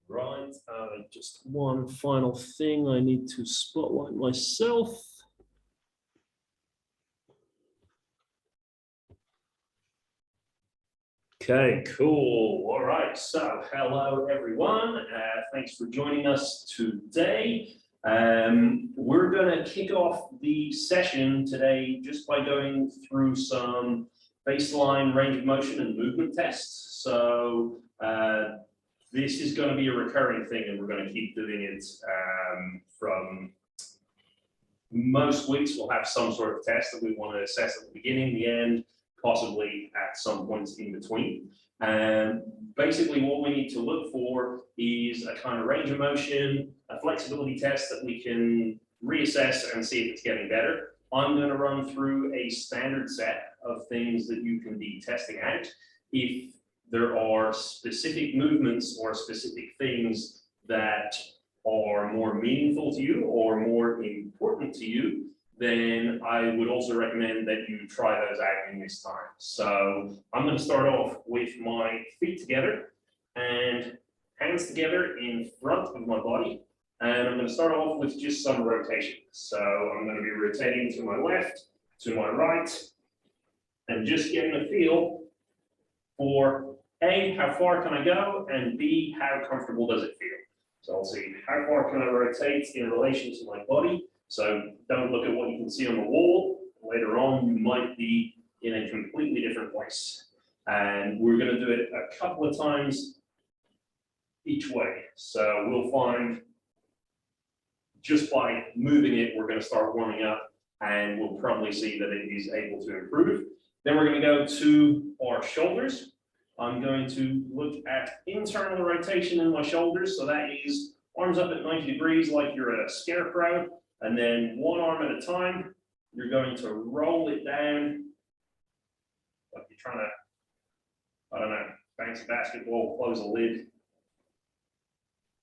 Right, just one final thing I need to spotlight myself. Okay, cool. All right, so hello everyone. Thanks for joining us today. We're going to kick off the session today just by going through some baseline range of motion and movement tests. So this is going to be a recurring thing, and we're going to keep doing it from most weeks. We'll have some sort of test that we want to assess at the beginning, the end, possibly at some points in between. And basically what we need to look for is a kind of range of motion, a flexibility test that we can reassess and see if it's getting better. I'm going to run through a standard set of things that you can be testing out. If there are specific movements or specific things that are more meaningful to you or more important to you, then I would also recommend that you try those out in this time. So I'm going to start off with my feet together and hands together in front of my body. And I'm going to start off with just some rotation. So I'm going to be rotating to my left, to my right, and just getting a feel for A, how far can I go, and B, how comfortable does it feel? So I'll see how far can I rotate in relation to my body. So don't look at what you can see on the wall. Later on, you might be in a completely different place. And we're going to do it a couple of times each way. So we'll find just by moving it, we're going to start warming up, and we'll probably see that it is able to improve. Then we're going to go to our shoulders. I'm going to look at internal rotation in my shoulders. So that is arms up at 90 degrees like you're a scarecrow. And then one arm at a time, you're going to roll it down like you're trying to, I don't know, bounce a basketball, close a lid.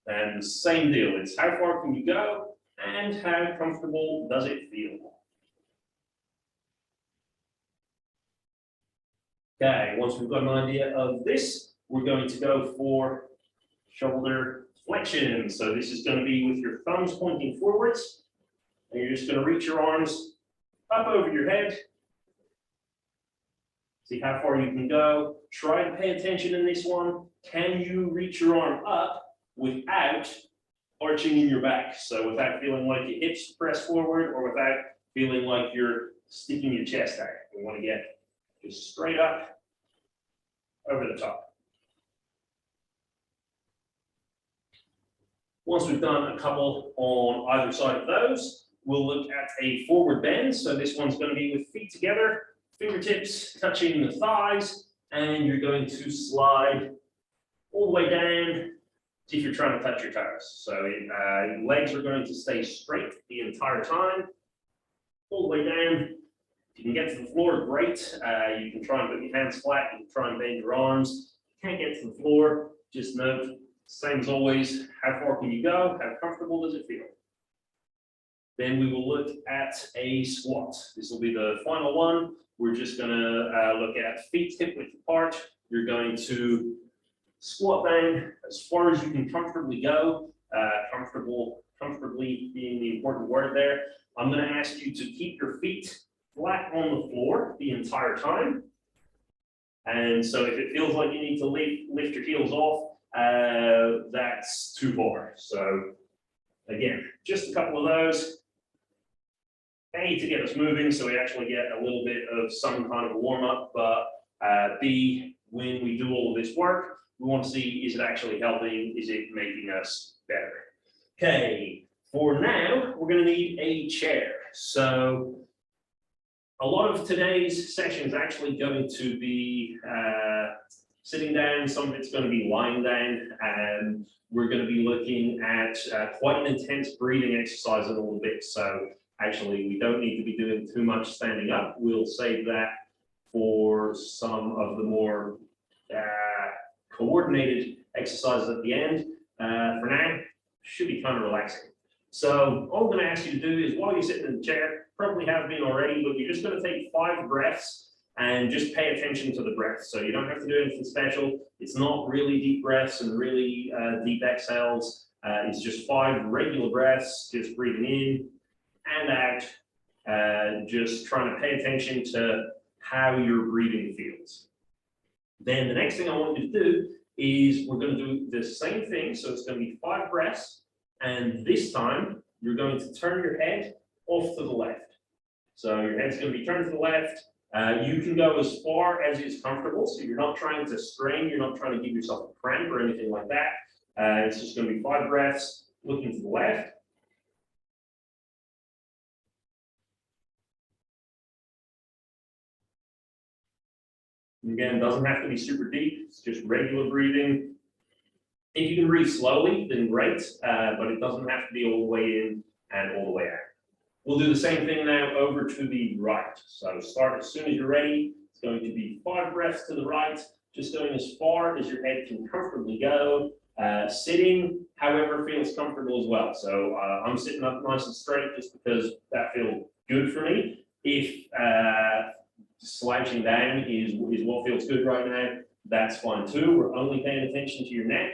And the same deal, it's how far can you go and how comfortable does it feel? Okay, once we've got an idea of this, we're going to go for shoulder flexion. So this is going to be with your thumbs pointing forwards. And you're just going to reach your arms up over your head. See how far you can go. Try to pay attention in this one. Can you reach your arm up without arching in your back? So without feeling like your hips press forward or without feeling like you're sticking your chest out. We want to get just straight up over the top. Once we've done a couple on either side of those, we'll look at a forward bend. So this one's going to be with feet together, fingertips touching the thighs, and you're going to slide all the way down if you're trying to touch your toes. So legs are going to stay straight the entire time, all the way down. If you can get to the floor, great. You can try and put your hands flat. You can try and bend your arms. If you can't get to the floor, just note, same as always, how far can you go? How comfortable does it feel? Then we will look at a squat. This will be the final one. We're just going to look at feet hip width apart. You're going to squat down as far as you can comfortably go. Comfortably being the important word there. I'm going to ask you to keep your feet flat on the floor the entire time. And so if it feels like you need to lift your heels off, that's too far. So again, just a couple of those. A, to get us moving, so we actually get a little bit of some kind of warm up, but B, when we do all of this work, we want to see, is it actually helping? Is it making us better? Okay, for now, we're going to need a chair. So a lot of today's session is actually going to be sitting down, some of it's going to be lying down, and we're going to be looking at quite an intense breathing exercise in a little bit. So actually, we don't need to be doing too much standing up. We'll save that for some of the more coordinated exercises at the end. For now, should be kind of relaxing. So all I'm going to ask you to do is, while you're sitting in the chair, probably have been already, but you're just going to take 5 breaths and just pay attention to the breath. So you don't have to do anything special. It's not really deep breaths and really deep exhales. It's just 5 regular breaths, just breathing in and out, just trying to pay attention to how your breathing feels. Then the next thing I want you to do is we're going to do the same thing. So it's going to be 5 breaths, and this time you're going to turn your head off to the left. So your head's going to be turned to the left. You can go as far as is comfortable. So you're not trying to strain, you're not trying to give yourself a cramp or anything like that. It's just going to be 5 breaths, looking to the left. Again, doesn't have to be super deep, it's just regular breathing. If you can breathe slowly, then great, but it doesn't have to be all the way in and all the way out. We'll do the same thing now over to the right. So start as soon as you're ready. It's going to be 5 breaths to the right, just going as far as your head can comfortably go. Sitting, however, feels comfortable as well. So I'm sitting up nice and straight just because that feels good for me. If slouching down is what feels good right now, that's fine too. We're only paying attention to your neck.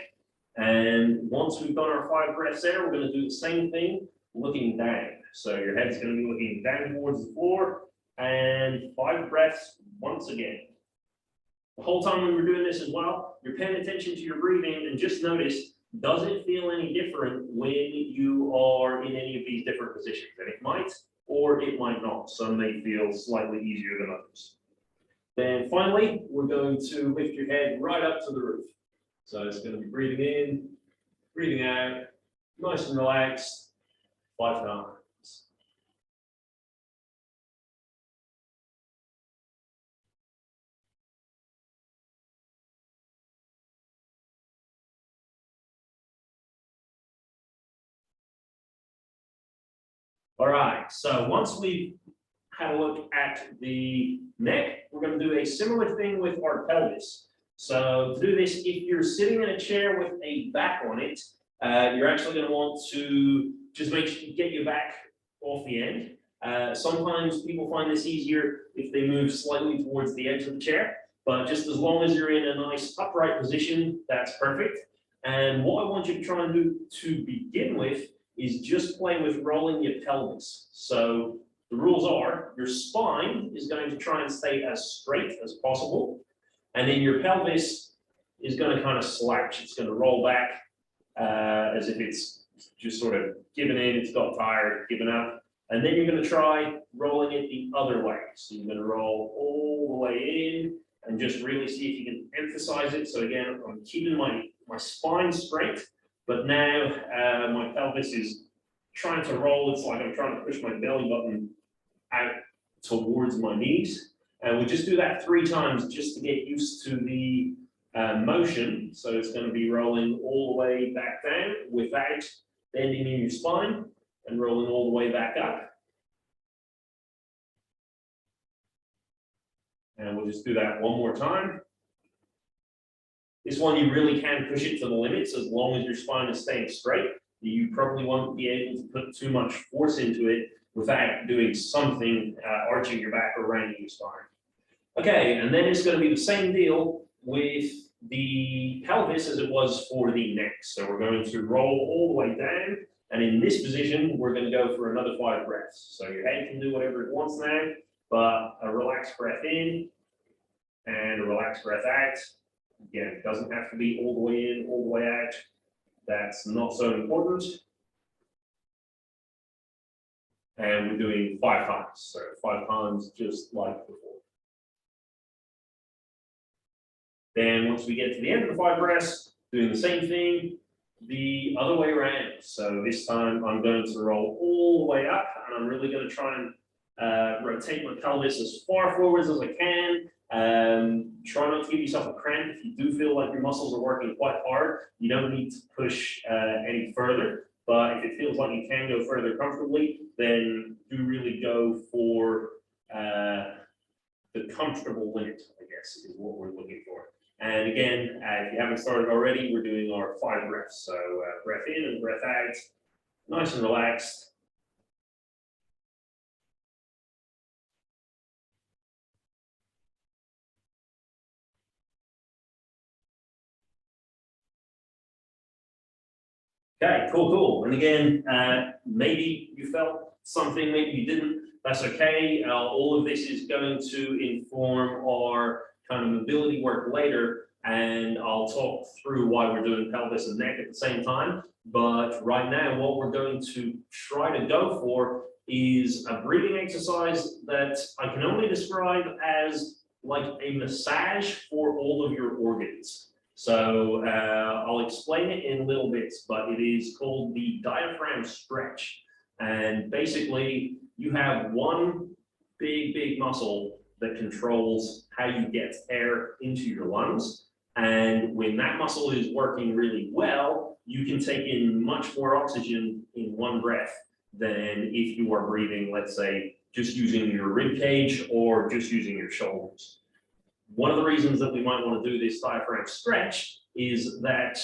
And once we've done our 5 breaths there, we're going to do the same thing, looking down. So your head's going to be looking down towards the floor, and 5 breaths once again. The whole time when we're doing this as well, you're paying attention to your breathing, and just notice, does it feel any different when you are in any of these different positions? And it might, or it might not. Some may feel slightly easier than others. Then finally, we're going to lift your head right up to the roof. So it's going to be breathing in, breathing out, nice and relaxed, 5 times. All right, so once we've had a look at the neck, we're going to do a similar thing with our pelvis. So to do this, if you're sitting in a chair with a back on it, you're actually going to want to just make sure you get your back off the end. Sometimes people find this easier if they move slightly towards the edge of the chair, but just as long as you're in a nice upright position, that's perfect. And what I want you to try and do to begin with is just play with rolling your pelvis. So the rules are your spine is going to try and stay as straight as possible, and then your pelvis is going to kind of slouch. It's going to roll back as if it's just sort of given in, it's got tired, given up. And then you're going to try rolling it the other way. So you're going to roll all the way in and just really see if you can emphasize it. So again, I'm keeping my spine straight, but now my pelvis is trying to roll. It's like I'm trying to push my belly button out towards my knees. And we just do that 3 times just to get used to the motion. So it's going to be rolling all the way back down without bending in your spine, and rolling all the way back up. And we'll just do that one more time. This one, you really can push it to the limits as long as your spine is staying straight. You probably won't be able to put too much force into it without doing something, arching your back or rounding your spine. Okay, and then it's going to be the same deal with the pelvis as it was for the neck. So we're going to roll all the way down, and in this position, we're going to go for another 5 breaths. So your head can do whatever it wants now, but a relaxed breath in and a relaxed breath out. Again, it doesn't have to be all the way in, all the way out. That's not so important. And we're doing 5 times. So 5 times just like before. Then once we get to the end of the 5 breaths, doing the same thing the other way around. So this time I'm going to roll all the way up, and I'm really going to try and rotate my pelvis as far forwards as I can. Try not to give yourself a cramp. If you do feel like your muscles are working quite hard, you don't need to push any further. But if it feels like you can go further comfortably, then do really go for the comfortable limit, I guess, is what we're looking for. And again, if you haven't started already, we're doing our 5 breaths. So breath in and breath out, nice and relaxed. Okay, cool. And again, maybe you felt something, maybe you didn't. That's okay. All of this is going to inform our kind of mobility work later, and I'll talk through why we're doing pelvis and neck at the same time. But right now, what we're going to try to go for is a breathing exercise that I can only describe as like a massage for all of your organs. So I'll explain it in little bits, but it is called the diaphragm stretch. And basically, you have one big muscle that controls how you get air into your lungs. And when that muscle is working really well, you can take in much more oxygen in one breath than if you are breathing, let's say, just using your rib cage or just using your shoulders. One of the reasons that we might want to do this diaphragm stretch is that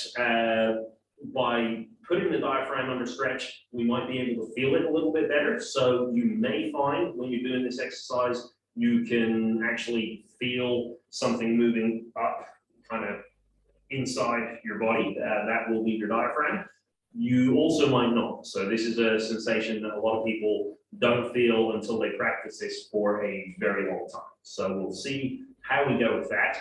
by putting the diaphragm under stretch, we might be able to feel it a little bit better. So you may find when you're doing this exercise, you can actually feel something moving up kind of inside your body. That will be your diaphragm. You also might not. So this is a sensation that a lot of people don't feel until they practice this for a very long time. So we'll see how we go with that.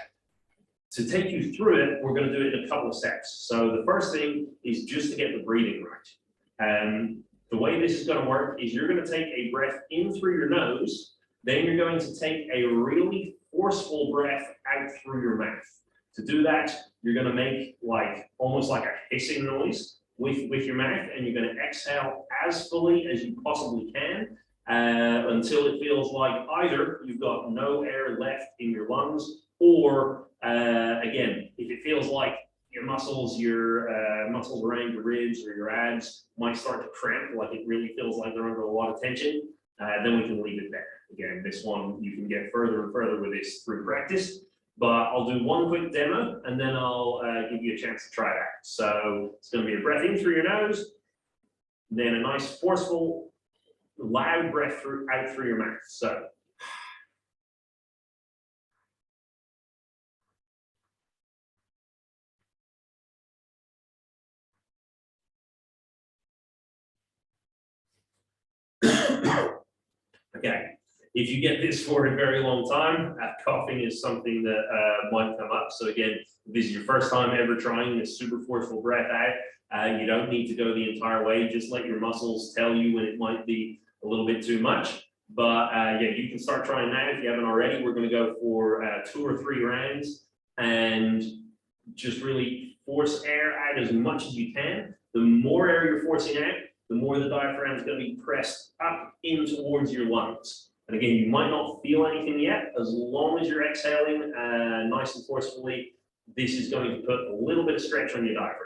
To take you through it, we're going to do it in a couple of steps. So the first thing is just to get the breathing right. The way this is going to work is you're going to take a breath in through your nose, then you're going to take a really forceful breath out through your mouth. To do that, you're going to make like almost like a hissing noise with your mouth, and you're going to exhale as fully as you possibly can until it feels like either you've got no air left in your lungs, or again, if it feels like your muscles around your ribs or your abs might start to cramp, like it really feels like they're under a lot of tension, then we can leave it there. Again, this one, you can get further and further with this through practice. But I'll do one quick demo and then I'll give you a chance to try it out. So it's going to be a breath in through your nose, then a nice forceful, loud breath out through your mouth. So. Okay. If you get this for a very long time, coughing is something that might come up. So again, if this is your first time ever trying this super forceful breath out, you don't need to go the entire way. Just let your muscles tell you when it might be a little bit too much. But yeah, you can start trying now if you haven't already. We're going to go for 2 or 3 rounds and just really force air out as much as you can. The more air you're forcing out, the more the diaphragm is going to be pressed up in towards your lungs. And again, you might not feel anything yet. As long as you're exhaling nice and forcefully, this is going to put a little bit of stretch on your diaphragm.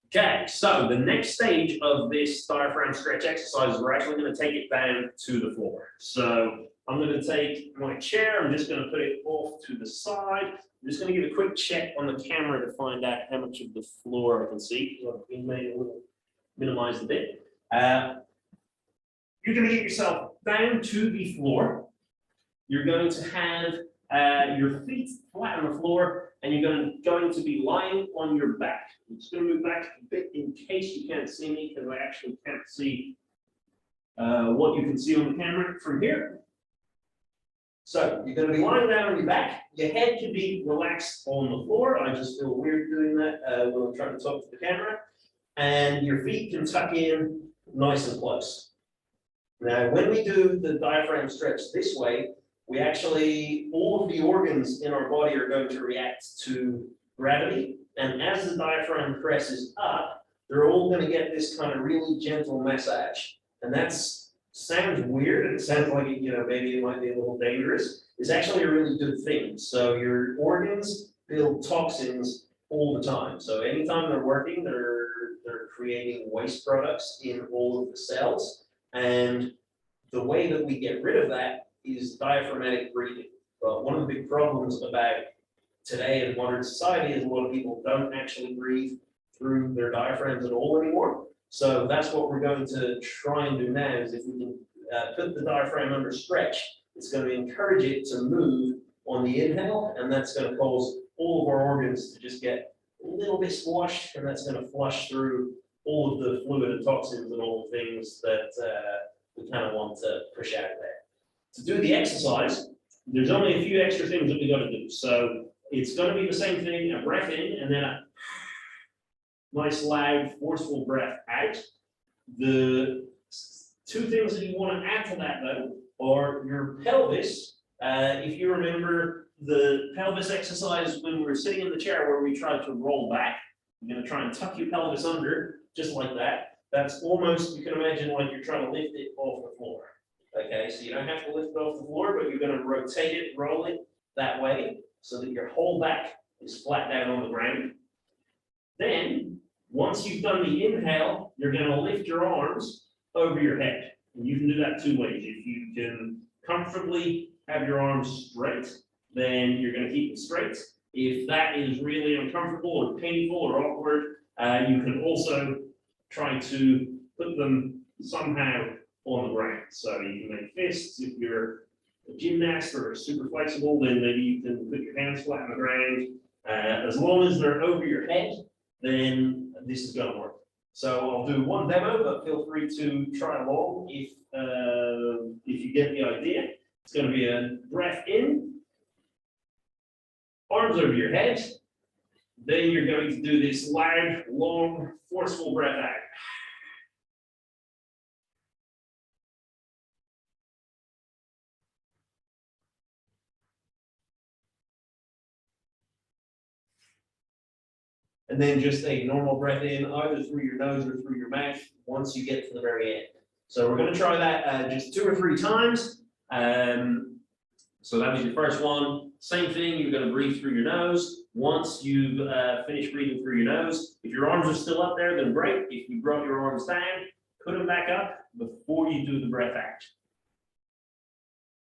Okay, so the next stage of this diaphragm stretch exercise is we're actually going to take it down to the floor. So I'm going to take my chair, I'm just going to put it off to the side. I'm just going to give a quick check on the camera to find out how much of the floor I can see. I've been made a little minimized a bit. You're going to get yourself down to the floor. You're going to have your feet flat on the floor, and you're going to be lying on your back. I'm just going to move back a bit in case you can't see me, because I actually can't see what you can see on the camera from here. So you're going to be lying down on your back. Your head can be relaxed on the floor. I just feel weird doing that when I'm trying to talk to the camera. And your feet can tuck in nice and close. Now, when we do the diaphragm stretch this way, we actually, all of the organs in our body are going to react to gravity. And as the diaphragm presses up, they're all going to get this kind of really gentle massage. And that's sounds weird, and it sounds like, maybe it might be a little dangerous. It's actually a really good thing. So your organs build toxins all the time. So anytime they're working, they're creating waste products in all of the cells. And the way that we get rid of that is diaphragmatic breathing. But one of the big problems about today in modern society is a lot of people don't actually breathe through their diaphragms at all anymore. So that's what we're going to try and do now, is if we can put the diaphragm under stretch, it's going to encourage it to move on the inhale, and that's going to cause all of our organs to just get a little bit squashed, and that's going to flush through all of the fluid and toxins and all the things that we kind of want to push out of there. To do the exercise, there's only a few extra things that we got to do. So it's going to be the same thing, a breath in and then a nice loud forceful breath out. The two things that you want to add to that though are your pelvis. If you remember the pelvis exercise when we were sitting in the chair where we tried to roll back, you're going to try and tuck your pelvis under just like that. That's almost, you can imagine like you're trying to lift it off the floor. Okay, so you don't have to lift it off the floor, but you're going to rotate it, roll it that way so that your whole back is flat down on the ground. Then, once you've done the inhale, you're going to lift your arms over your head. And you can do that two ways. If you can comfortably have your arms straight, then you're going to keep them straight. If that is really uncomfortable or painful or awkward, you can also try to put them somehow on the ground. So you can make fists. If you're a gymnast or super flexible, then maybe you can put your hands flat on the ground. As long as they're over your head, then this is going to work. So I'll do one demo, but feel free to try along if you get the idea. It's going to be a breath in, arms over your head. Then you're going to do this loud, long, forceful breath out. And then just a normal breath in, either through your nose or through your mouth, once you get to the very end. So we're going to try that just 2 or 3 times. So that was your first one. Same thing, you're going to breathe through your nose. Once you've finished breathing through your nose, if your arms are still up there, then great. If you brought your arms down, put them back up before you do the breath out.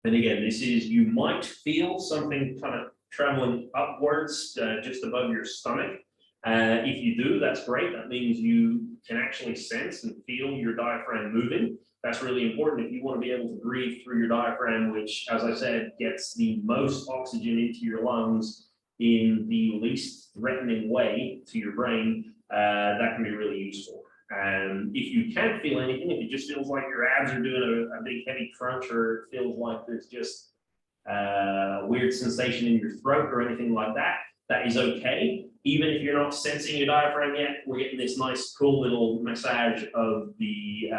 And again, this is, you might feel something kind of traveling upwards just above your stomach. If you do, that's great. That means you can actually sense and feel your diaphragm moving. That's really important if you want to be able to breathe through your diaphragm, which, as I said, gets the most oxygen into your lungs in the least threatening way to your brain. That can be really useful. If you can't feel anything, if it just feels like your abs are doing a big heavy crunch, or it feels like there's just a weird sensation in your throat or anything like that, that is okay. Even if you're not sensing your diaphragm yet, we're getting this nice, cool little massage of the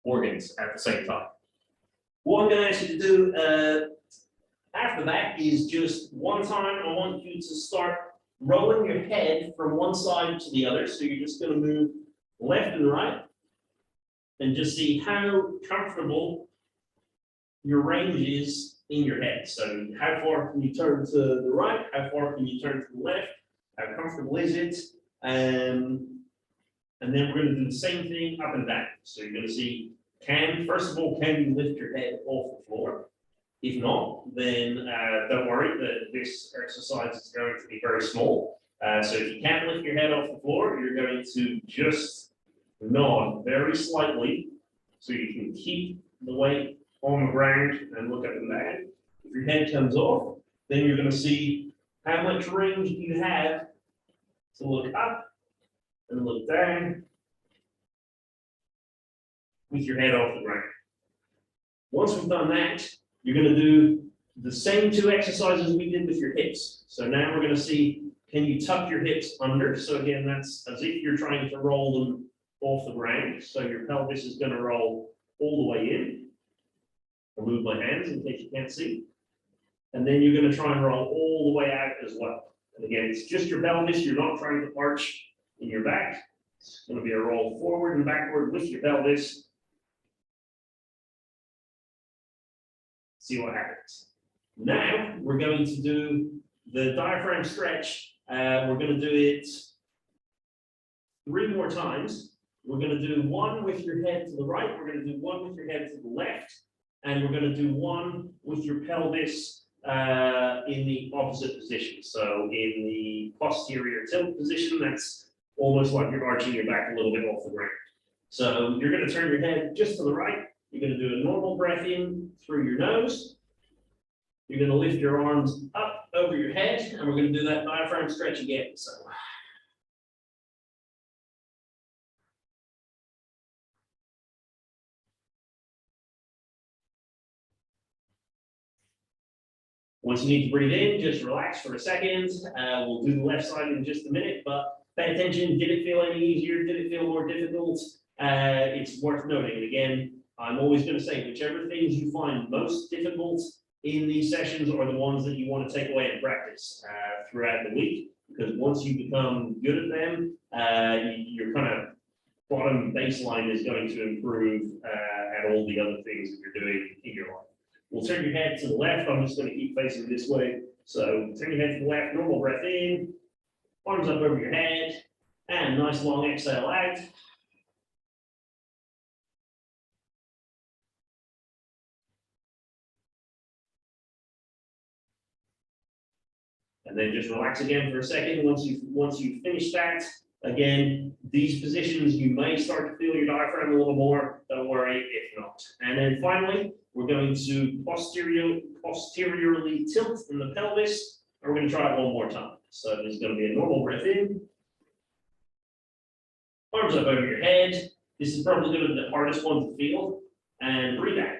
organs at the same time. What I'm going to ask you to do after that is just one time, I want you to start rolling your head from one side to the other. So you're just going to move left and right and just see how comfortable your range is in your head. So how far can you turn to the right? How far can you turn to the left? How comfortable is it? And then we're going to do the same thing up and down. So you're going to see, first of all, can you lift your head off the floor? If not, then don't worry, this exercise is going to be very small. So if you can't lift your head off the floor, you're going to just nod very slightly so you can keep the weight on the ground and look up and down. If your head comes off, then you're going to see how much range you have to look up and look down with your head off the ground. Once we've done that, you're going to do the same 2 exercises we did with your hips. So now we're going to see, can you tuck your hips under? So again, that's as if you're trying to roll them off the ground. So your pelvis is going to roll all the way in. I'll move my hands in case you can't see. And then you're going to try and roll all the way out as well. And again, it's just your pelvis. You're not trying to arch in your back. It's going to be a roll forward and backward with your pelvis. See what happens. Now we're going to do the diaphragm stretch. We're going to do it 3 more times. We're going to do one with your head to the right. We're going to do one with your head to the left. And we're going to do one with your pelvis in the opposite position. So in the posterior tilt position, that's almost like you're arching your back a little bit off the ground. So you're going to turn your head just to the right. You're going to do a normal breath in through your nose. You're going to lift your arms up over your head, and we're going to do that diaphragm stretch again. So. Once you need to breathe in, just relax for a second. We'll do the left side in just a minute, but pay attention. Did it feel any easier? Did it feel more difficult? It's worth noting. And again, I'm always going to say, whichever things you find most difficult in these sessions are the ones that you want to take away and practice throughout the week. Because once you become good at them, your kind of bottom baseline is going to improve at all the other things that you're doing in your life. We'll turn your head to the left. I'm just going to keep facing this way. So turn your head to the left, normal breath in, arms up over your head, and nice long exhale out. And then just relax again for a second. Once you finish that, again, these positions, you may start to feel your diaphragm a little more. Don't worry if not. And then finally, we're going to posteriorly tilt in the pelvis. And we're going to try it one more time. So there's going to be a normal breath in. Arms up over your head. This is probably going to be the hardest one to feel. And breathe out.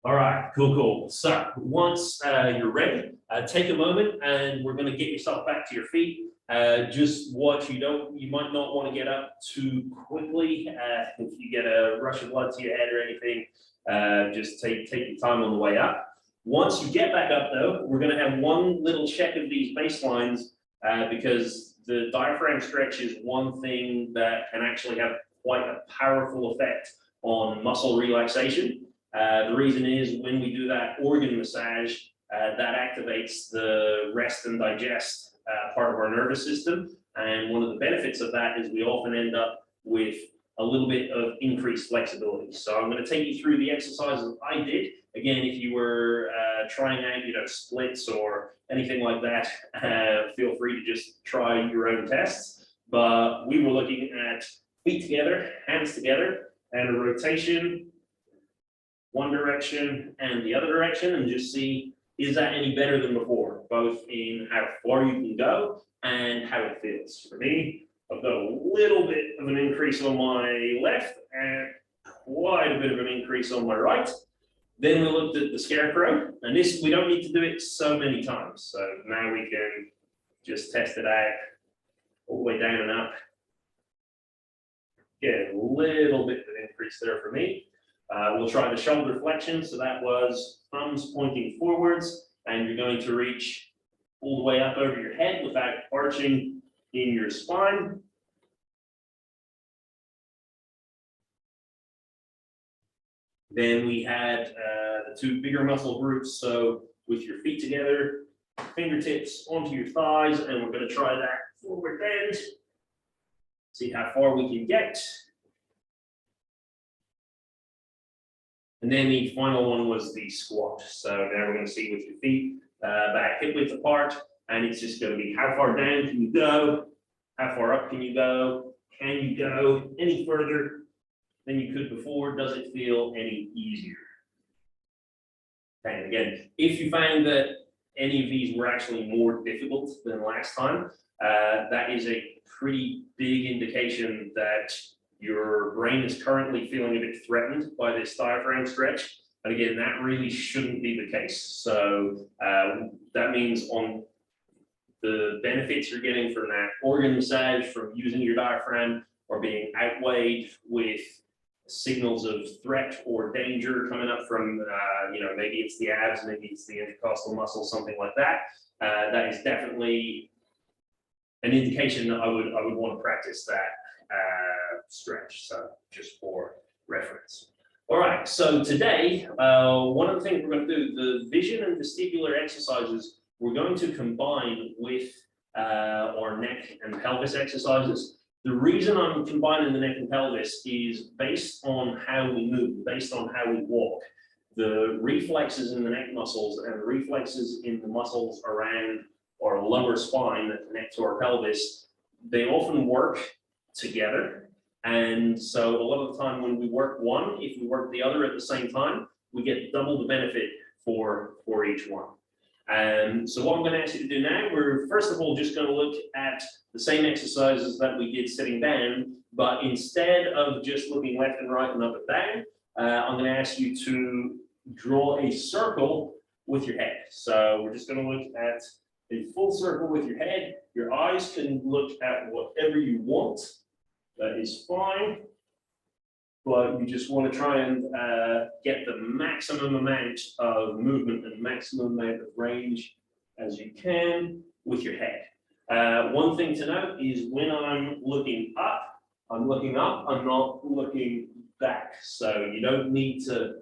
All right, cool. So once you're ready, take a moment and we're going to get yourself back to your feet. Just watch, you might not want to get up too quickly. If you get a rush of blood to your head or anything, just take your time on the way up. Once you get back up though, we're going to have one little check of these baselines because the diaphragm stretch is one thing that can actually have quite a powerful effect on muscle relaxation. The reason is when we do that organ massage, that activates the rest and digest part of our nervous system. And one of the benefits of that is we often end up with a little bit of increased flexibility. So I'm going to take you through the exercises I did. Again, if you were trying out, splits or anything like that, feel free to just try your own tests. But we were looking at feet together, hands together, and a rotation one direction and the other direction, and just see, is that any better than before, both in how far you can go and how it feels. For me, I've got a little bit of an increase on my left and quite a bit of an increase on my right. Then we looked at the scarecrow, and this, we don't need to do it so many times. So now we can just test it out all the way down and up. Get a little bit of an increase there for me. We'll try the shoulder flexion. So that was thumbs pointing forwards, and you're going to reach all the way up over your head without arching in your spine. Then we had the two bigger muscle groups. So with your feet together, fingertips onto your thighs, and we're going to try that forward bend. See how far we can get. And then the final one was the squat. So now we're going to see with your feet back hip width apart, and it's just going to be how far down can you go, how far up can you go any further than you could before? Does it feel any easier? And again, if you find that any of these were actually more difficult than last time, that is a pretty big indication that your brain is currently feeling a bit threatened by this diaphragm stretch. And again, that really shouldn't be the case. So that means on the benefits you're getting from that organ massage, from using your diaphragm, are being outweighed with signals of threat or danger coming up from, maybe it's the abs, maybe it's the intercostal muscle, something like that. That is definitely an indication that I would want to practice that stretch. So just for reference. All right, so today, one of the things we're going to do, the vision and vestibular exercises, we're going to combine with our neck and pelvis exercises. The reason I'm combining the neck and pelvis is based on how we move, based on how we walk. The reflexes in the neck muscles and the reflexes in the muscles around or lower spine that connect to our pelvis, they often work together. And so a lot of the time when we work one, if we work the other at the same time, we get double the benefit for each one. So what I'm going to ask you to do now, we're first of all just going to look at the same exercises that we did sitting down, but instead of just looking left and right and up and down, I'm going to ask you to draw a circle with your head. So we're just going to look at a full circle with your head. Your eyes can look at whatever you want. That is fine. But you just want to try and get the maximum amount of movement and maximum amount of range as you can with your head. One thing to note is when I'm looking up, I'm not looking back. So you don't need to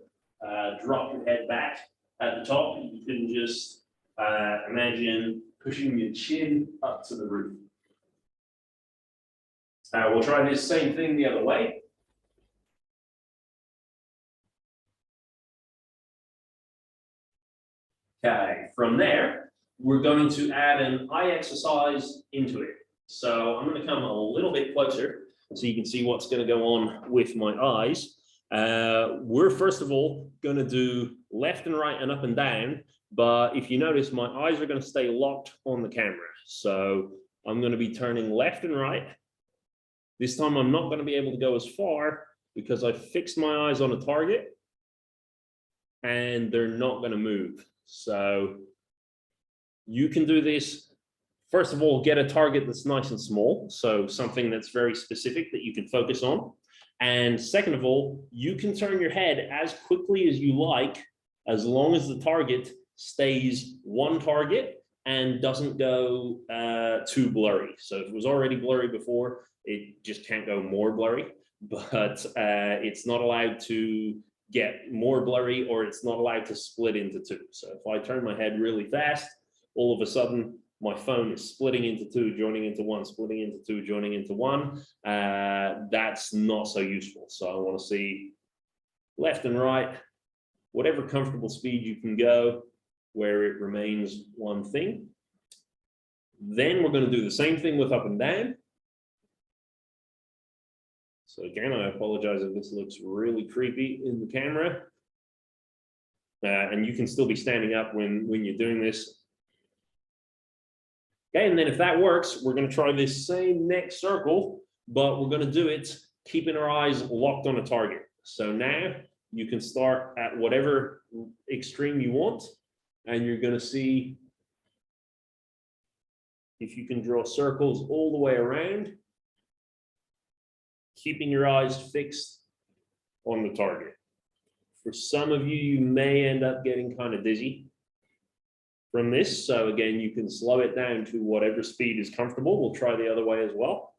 drop your head back at the top. You can just imagine pushing your chin up to the roof. We'll try this same thing the other way. Okay, from there, we're going to add an eye exercise into it. So I'm going to come a little bit closer so you can see what's going to go on with my eyes. We're first of all going to do left and right and up and down, but if you notice, my eyes are going to stay locked on the camera. So I'm going to be turning left and right. This time I'm not going to be able to go as far because I fixed my eyes on a target and they're not going to move. So you can do this. First of all, get a target that's nice and small. So something that's very specific that you can focus on. And second of all, you can turn your head as quickly as you like, as long as the target stays one target and doesn't go too blurry. So if it was already blurry before, it just can't go more blurry, but it's not allowed to get more blurry, or it's not allowed to split into two. So if I turn my head really fast, all of a sudden my phone is splitting into two, joining into one, splitting into two, joining into one. That's not so useful. So I want to see left and right, whatever comfortable speed you can go, where it remains one thing. Then we're going to do the same thing with up and down. So again, I apologize if this looks really creepy in the camera. And you can still be standing up when you're doing this. Okay, and then if that works, we're going to try this same next circle, but we're going to do it keeping our eyes locked on a target. So now you can start at whatever extreme you want, and you're going to see if you can draw circles all the way around, keeping your eyes fixed on the target. For some of you, you may end up getting kind of dizzy from this. So again, you can slow it down to whatever speed is comfortable. We'll try the other way as well.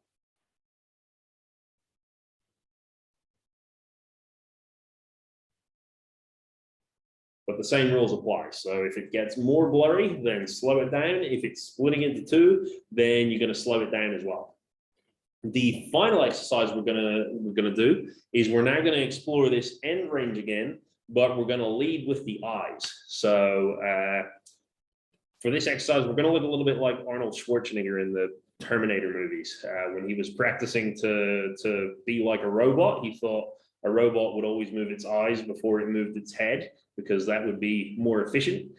But the same rules apply. So if it gets more blurry, then slow it down. If it's splitting into two, then you're going to slow it down as well. The final exercise we're gonna do is we're now going to explore this end range again, but we're going to lead with the eyes. So for this exercise, we're going to look a little bit like Arnold Schwarzenegger in the Terminator movies. When he was practicing to be like a robot, he thought a robot would always move its eyes before it moved its head, because that would be more efficient.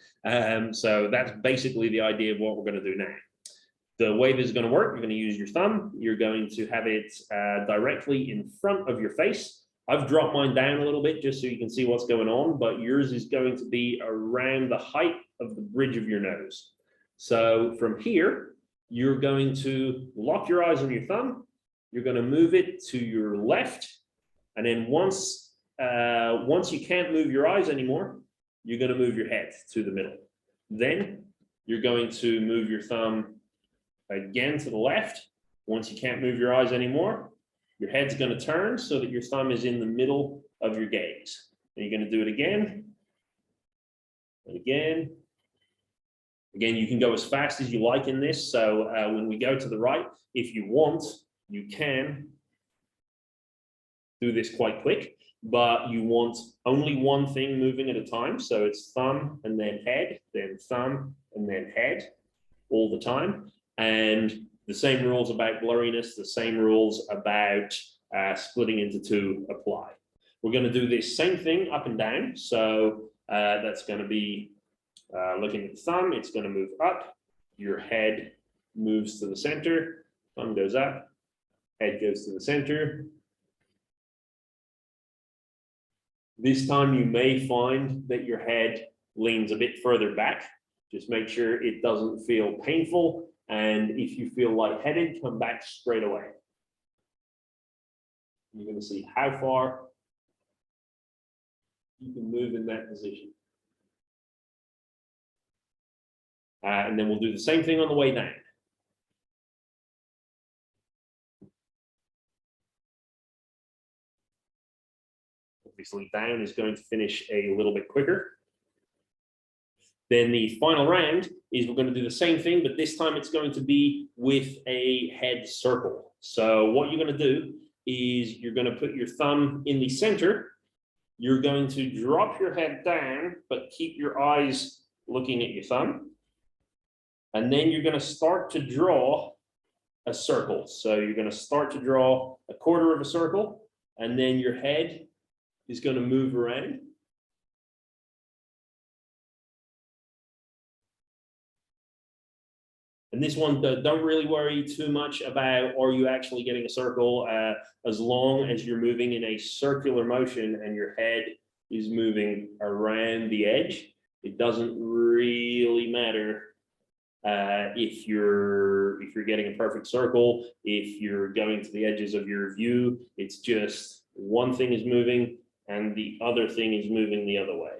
So that's basically the idea of what we're going to do now. The way this is going to work, you're going to use your thumb. You're going to have it directly in front of your face. I've dropped mine down a little bit just so you can see what's going on, but yours is going to be around the height of the bridge of your nose. So from here, you're going to lock your eyes on your thumb. You're going to move it to your left. And then once you can't move your eyes anymore, you're going to move your head to the middle. Then you're going to move your thumb again to the left. Once you can't move your eyes anymore, your head's going to turn so that your thumb is in the middle of your gaze. And you're going to do it again and again. Again, you can go as fast as you like in this. So when we go to the right, if you want, you can do this quite quick, but you want only one thing moving at a time. So it's thumb and then head, then thumb and then head. all the time. And the same rules about blurriness, the same rules about splitting into two apply. We're going to do this same thing up and down. So that's going to be looking at the thumb, it's going to move up, your head moves to the center, thumb goes up, head goes to the center. This time you may find that your head leans a bit further back. Just make sure it doesn't feel painful. And if you feel lightheaded, come back straight away. You're going to see how far you can move in that position. And then we'll do the same thing on the way down. Obviously, down is going to finish a little bit quicker. Then the final round is we're going to do the same thing, but this time it's going to be with a head circle. So what you're going to do is you're going to put your thumb in the center. You're going to drop your head down, but keep your eyes looking at your thumb. And then you're going to start to draw a circle. So you're going to start to draw a quarter of a circle, and then your head is going to move around. And this one, don't really worry too much about, are you actually getting a circle, as long as you're moving in a circular motion and your head is moving around the edge. It doesn't really matter if you're getting a perfect circle, if you're going to the edges of your view. It's just one thing is moving and the other thing is moving the other way.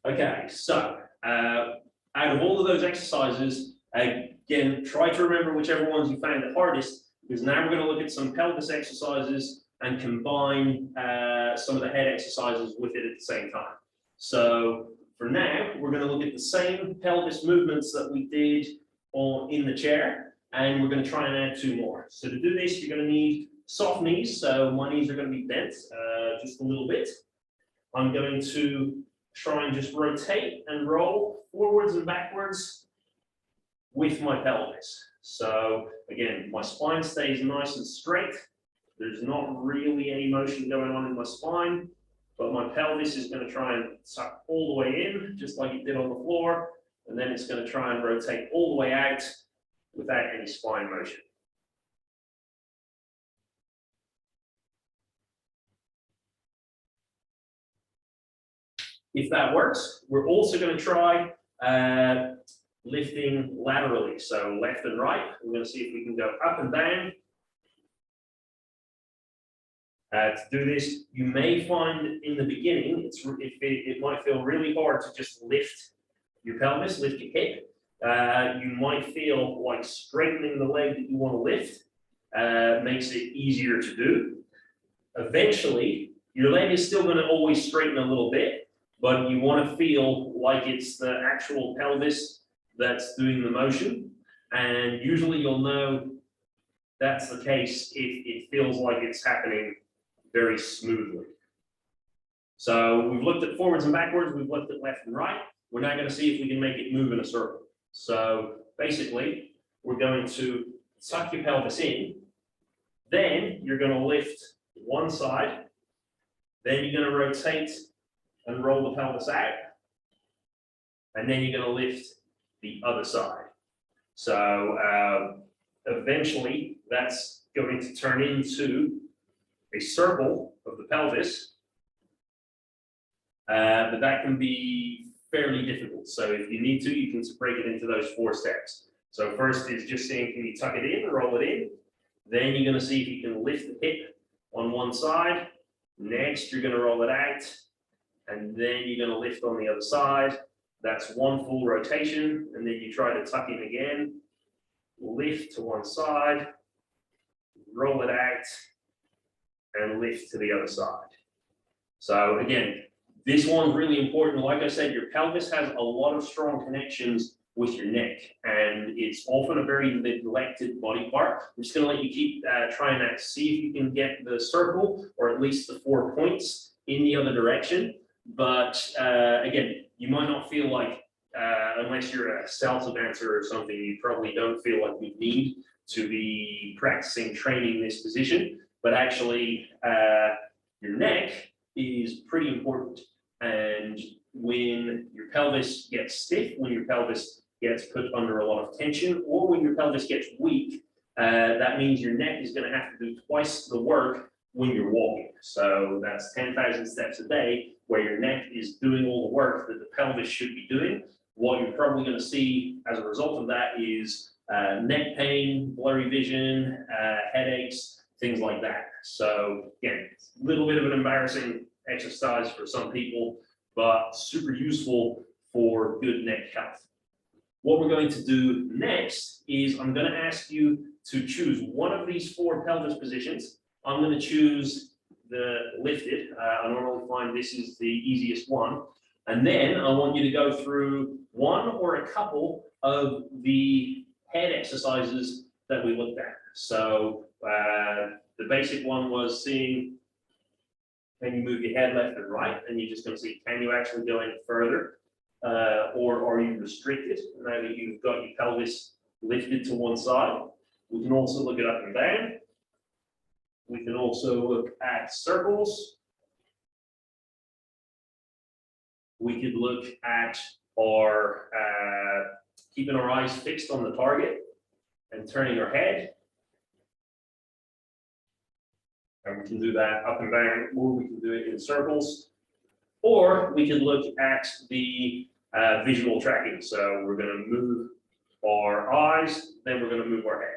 Okay, so out of all of those exercises, again, try to remember whichever ones you found the hardest, because now we're going to look at some pelvis exercises and combine some of the head exercises with it at the same time. So for now, we're going to look at the same pelvis movements that we did in the chair, and we're going to try and add two more. So to do this, you're going to need soft knees. So my knees are going to be bent just a little bit. I'm going to try and just rotate and roll forwards and backwards with my pelvis. So again, my spine stays nice and straight. There's not really any motion going on in my spine, but my pelvis is going to try and suck all the way in, just like it did on the floor, and then it's going to try and rotate all the way out without any spine motion. If that works, we're also going to try lifting laterally, so left and right. We're going to see if we can go up and down. To do this, you may find in the beginning, it might feel really hard to just lift your pelvis, lift your hip. You might feel like straightening the leg that you want to lift makes it easier to do. Eventually, your leg is still going to always straighten a little bit, but you want to feel like it's the actual pelvis that's doing the motion. And usually you'll know that's the case if it feels like it's happening very smoothly. So we've looked at forwards and backwards, we've looked at left and right. We're now going to see if we can make it move in a circle. So basically, we're going to tuck your pelvis in, then you're going to lift one side, then you're going to rotate and roll the pelvis out, and then you're going to lift the other side. So eventually that's going to turn into a circle of the pelvis, but that can be fairly difficult. So if you need to, you can break it into those 4 steps. So first is just seeing, can you tuck it in, roll it in? Then you're going to see if you can lift the hip on one side. Next, you're going to roll it out, and then you're going to lift on the other side. That's one full rotation, and then you try to tuck in again, lift to one side, roll it out, and lift to the other side. So again, this one's really important. Like I said, your pelvis has a lot of strong connections with your neck, and it's often a very neglected body part. I'm just going to let you keep trying that, see if you can get the circle or at least the 4 points in the other direction. But again, you might not feel like, unless you're a salsa dancer or something, you probably don't feel like you need to be practicing training this position, but actually your neck is pretty important. And when your pelvis gets stiff, when your pelvis gets put under a lot of tension, or when your pelvis gets weak, that means your neck is going to have to do twice the work when you're walking. So that's 10,000 steps a day where your neck is doing all the work that the pelvis should be doing. What you're probably going to see as a result of that is neck pain, blurry vision, headaches, things like that. So again, a little bit of an embarrassing exercise for some people, but super useful for good neck health. What we're going to do next is I'm going to ask you to choose one of these 4 pelvis positions. I'm going to choose the lifted. I normally find this is the easiest one. And then I want you to go through one or a couple of the head exercises that we looked at. So the basic one was seeing, can you move your head left and right? And you're just going to see, can you actually go any further? Or are you restricted now that you've got your pelvis lifted to one side? We can also look it up and down. We can also look at circles. We could look at our keeping our eyes fixed on the target and turning our head. And we can do that up and down, or we can do it in circles. Or we could look at the visual tracking. So we're going to move our eyes, then we're going to move our head.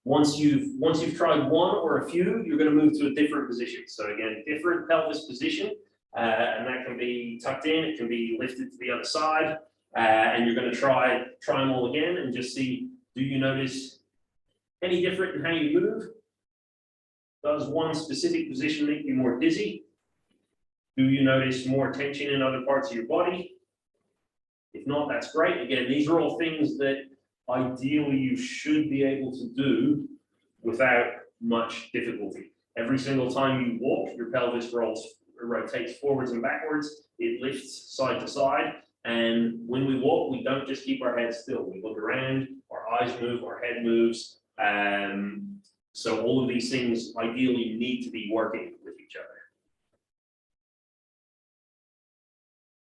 Once you've tried one or a few, you're going to move to a different position. So again, different pelvis position, and that can be tucked in, it can be lifted to the other side, and you're going to try them all again and just see, do you notice any different in how you move? Does one specific position make you more dizzy? Do you notice more tension in other parts of your body? If not, that's great. Again, these are all things that ideally you should be able to do without much difficulty. Every single time you walk, your pelvis rotates forwards and backwards, it lifts side to side, and when we walk, we don't just keep our head still. We look around, our eyes move, our head moves, so all of these things ideally need to be working with each other.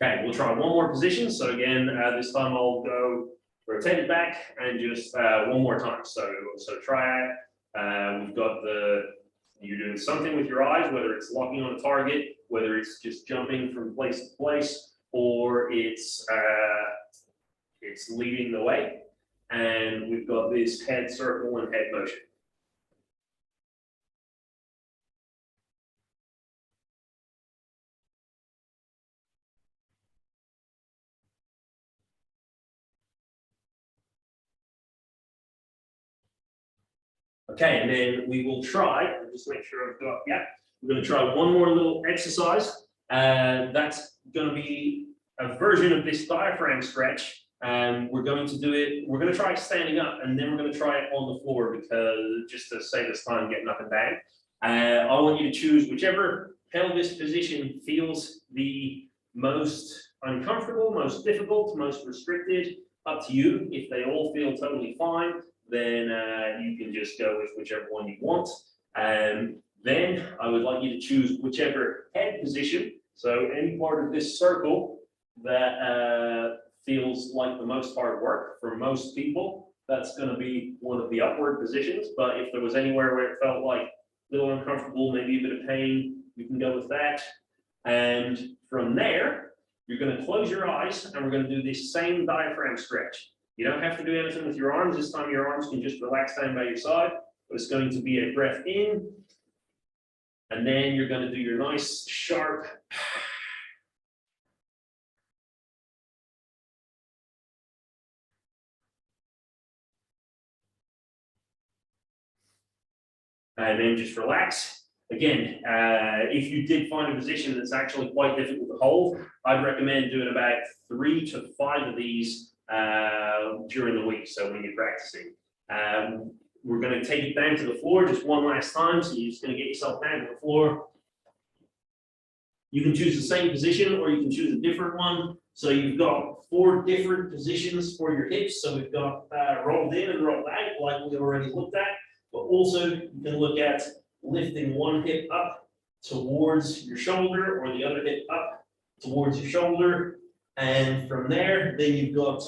Okay, we'll try one more position. So again, this time I'll go rotate it back and just one more time. So try it. We've got you're doing something with your eyes, whether it's locking on a target, whether it's just jumping from place to place, or it's leading the way. And we've got this head circle and head motion. Okay, and then we will try, just make sure I've got, yeah, we're going to try one more little exercise. That's going to be a version of this diaphragm stretch. And we're going to do it, we're going to try standing up, and then we're going to try it on the floor, because just to save us time getting up and down. I want you to choose whichever pelvis position feels the most uncomfortable, most difficult, most restricted. Up to you. If they all feel totally fine, then you can just go with whichever one you want. Then I would like you to choose whichever head position. So any part of this circle that feels like the most hard work for most people, that's going to be one of the upward positions. But if there was anywhere where it felt like a little uncomfortable, maybe a bit of pain, you can go with that. And from there, you're going to close your eyes, and we're going to do this same diaphragm stretch. You don't have to do anything with your arms. This time your arms can just relax down by your side, but it's going to be a breath in, and then you're going to do your nice sharp and then just relax. Again, if you did find a position that's actually quite difficult to hold, I'd recommend doing about 3 to 5 of these during the week. So when you're practicing, we're going to take it down to the floor just one last time. So you're just going to get yourself down to the floor. You can choose the same position or you can choose a different one. So you've got 4 different positions for your hips. So we've got rolled in and rolled out, like we already looked at. But also you can look at lifting one hip up towards your shoulder or the other hip up towards your shoulder. And from there, then you've got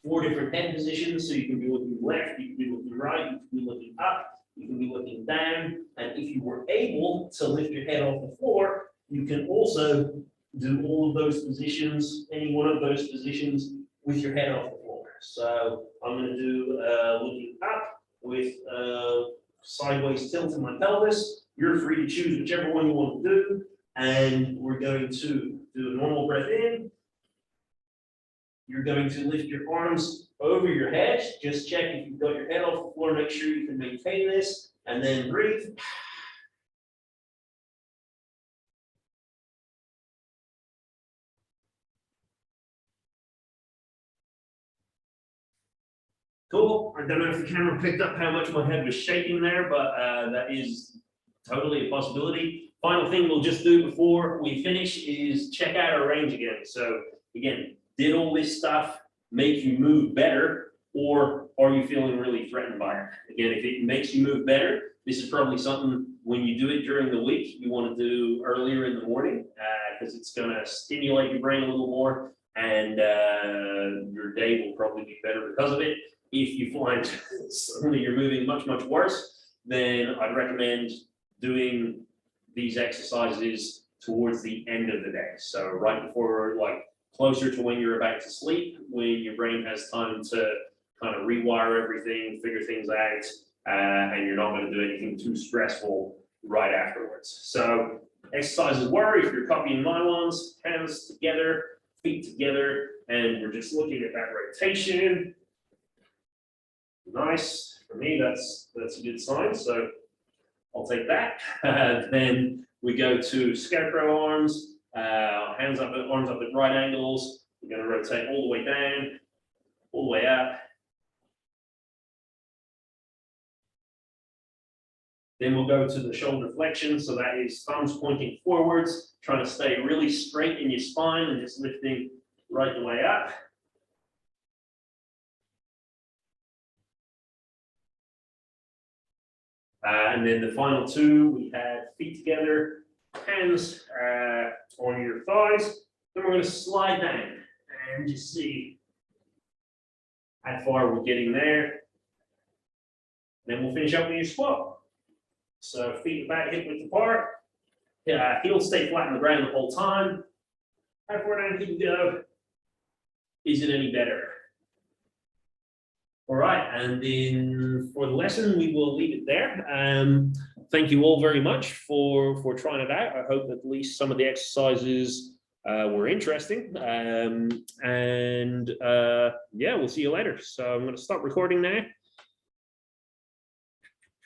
4 different head positions. So you can be looking left, you can be looking right, you can be looking up, you can be looking down. And if you were able to lift your head off the floor, you can also do all of those positions, any one of those positions with your head off the floor. So I'm going to do looking up with sideways tilt in my pelvis. You're free to choose whichever one you want to do. And we're going to do a normal breath in. You're going to lift your arms over your head. Just check if you've got your head off the floor. Make sure you can maintain this. And then breathe. Cool. I don't know if the camera picked up how much my head was shaking there, but that is totally a possibility. Final thing we'll just do before we finish is check out our range again. So again, did all this stuff make you move better, or are you feeling really threatened by it? Again, if it makes you move better, this is probably something when you do it during the week, you want to do earlier in the morning because it's going to stimulate your brain a little more, and your day will probably be better because of it. If you find suddenly you're moving much, much worse, then I'd recommend doing these exercises towards the end of the day. So right before, like closer to when you're about to sleep, when your brain has time to kind of rewire everything, figure things out, and you're not going to do anything too stressful right afterwards. So exercises were, if you're copying my ones, hands together, feet together, and we're just looking at that rotation. Nice. For me, that's a good sign. So I'll take that. Then we go to scarecrow arms, arms up at right angles. We're going to rotate all the way down, all the way up. Then we'll go to the shoulder flexion. So that is thumbs pointing forwards, trying to stay really straight in your spine and just lifting right the way up. And then the final 2, we had feet together, hands on your thighs. Then we're going to slide down and just see how far we're getting there. Then we'll finish up with your squat. So feet back, hip width apart. Heels stay flat on the ground the whole time. How far down can you go? Is it any better? All right, and then for the lesson, we will leave it there. Thank you all very much for trying it out. I hope at least some of the exercises were interesting. Yeah, we'll see you later. So I'm going to stop recording now.